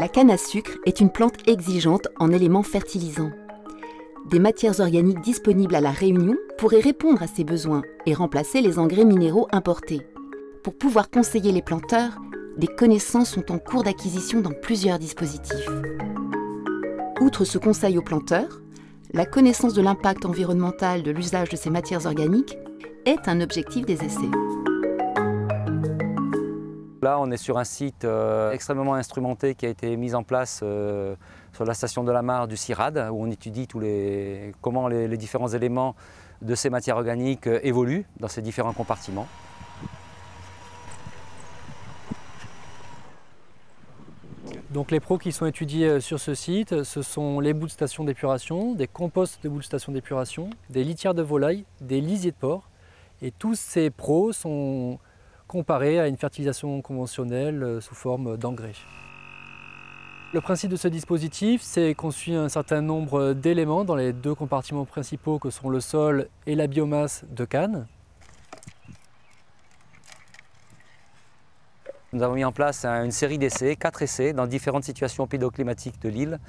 La canne à sucre est une plante exigeante en éléments fertilisants. Des matières organiques disponibles à La Réunion pourraient répondre à ces besoins et remplacer les engrais minéraux importés. Pour pouvoir conseiller les planteurs, des connaissances sont en cours d'acquisition dans plusieurs dispositifs. Outre ce conseil aux planteurs, la connaissance de l'impact environnemental de l'usage de ces matières organiques est un objectif des essais. Là, on est sur un site extrêmement instrumenté qui a été mis en place sur la station de la Mare du CIRAD, où on étudie comment les différents éléments de ces matières organiques évoluent dans ces différents compartiments. Donc les pros qui sont étudiés sur ce site, ce sont les boues de station d'épuration, des composts de boues de station d'épuration, des litières de volailles, des lisiers de porc. Et tous ces pros sont comparés à une fertilisation conventionnelle sous forme d'engrais. Le principe de ce dispositif, c'est qu'on suit un certain nombre d'éléments dans les deux compartiments principaux que sont le sol et la biomasse de canne. Nous avons mis en place une série d'essais, 4 essais, dans différentes situations pédoclimatiques de l'île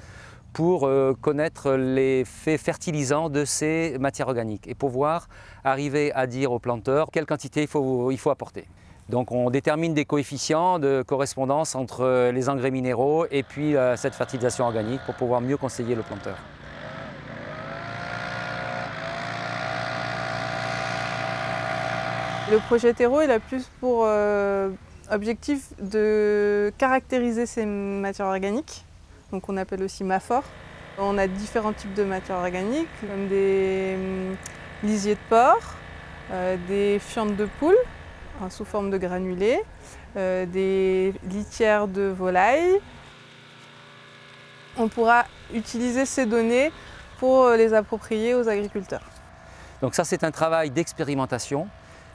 pour connaître l'effet fertilisant de ces matières organiques et pouvoir arriver à dire aux planteurs quelle quantité il faut apporter. Donc on détermine des coefficients de correspondance entre les engrais minéraux et puis cette fertilisation organique pour pouvoir mieux conseiller le planteur. Le projet terreau, il a plus pour objectif de caractériser ces matières organiques, donc on appelle aussi MAFOR. On a différents types de matières organiques, comme des lisiers de porc, des fientes de poule sous forme de granulés, des litières de volaille. On pourra utiliser ces données pour les approprier aux agriculteurs. Donc ça, c'est un travail d'expérimentation.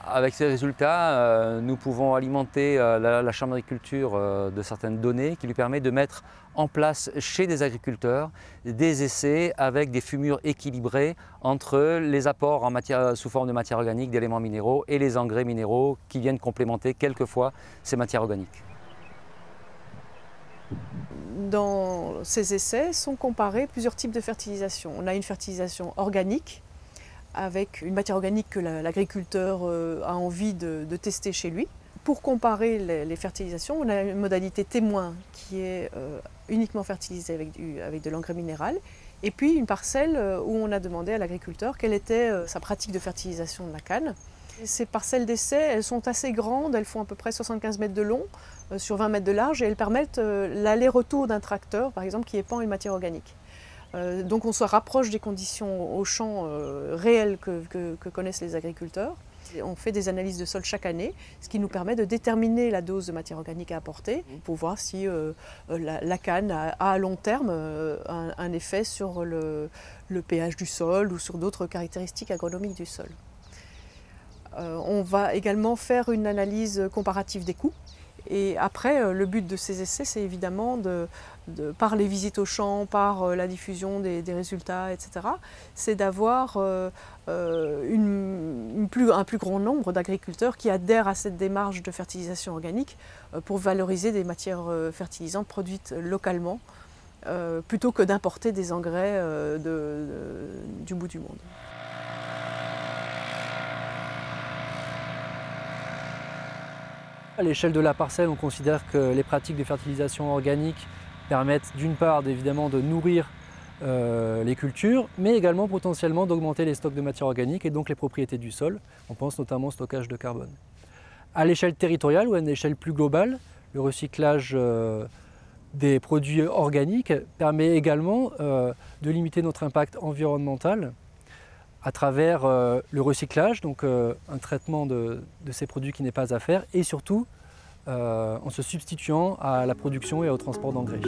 Avec ces résultats, nous pouvons alimenter la Chambre d'agriculture de certaines données qui lui permettent de mettre en place chez des agriculteurs des essais avec des fumures équilibrées entre les apports sous forme de matières organiques, d'éléments minéraux et les engrais minéraux qui viennent complémenter quelquefois ces matières organiques. Dans ces essais sont comparés plusieurs types de fertilisation. On a une fertilisation organique, avec une matière organique que l'agriculteur a envie de tester chez lui. Pour comparer les fertilisations, on a une modalité témoin qui est uniquement fertilisée avec de l'engrais minéral, et puis une parcelle où on a demandé à l'agriculteur quelle était sa pratique de fertilisation de la canne. Ces parcelles d'essai, elles sont assez grandes, elles font à peu près 75 mètres de long sur 20 mètres de large, et elles permettent l'aller-retour d'un tracteur, par exemple, qui épand une matière organique. Donc on se rapproche des conditions au champ réelles que connaissent les agriculteurs. On fait des analyses de sol chaque année, ce qui nous permet de déterminer la dose de matière organique à apporter pour voir si la canne a à long terme un effet sur le pH du sol ou sur d'autres caractéristiques agronomiques du sol. On va également faire une analyse comparative des coûts. Et après, le but de ces essais, c'est évidemment, par les visites au champ, par la diffusion des résultats, etc., c'est d'avoir un plus grand nombre d'agriculteurs qui adhèrent à cette démarche de fertilisation organique pour valoriser des matières fertilisantes produites localement, plutôt que d'importer des engrais du bout du monde. À l'échelle de la parcelle, on considère que les pratiques de fertilisation organique permettent d'une part évidemment de nourrir les cultures, mais également potentiellement d'augmenter les stocks de matière organique et donc les propriétés du sol. On pense notamment au stockage de carbone. À l'échelle territoriale ou à une échelle plus globale, le recyclage des produits organiques permet également de limiter notre impact environnemental à travers le recyclage, donc un traitement de ces produits qui n'est pas à faire, et surtout en se substituant à la production et au transport d'engrais.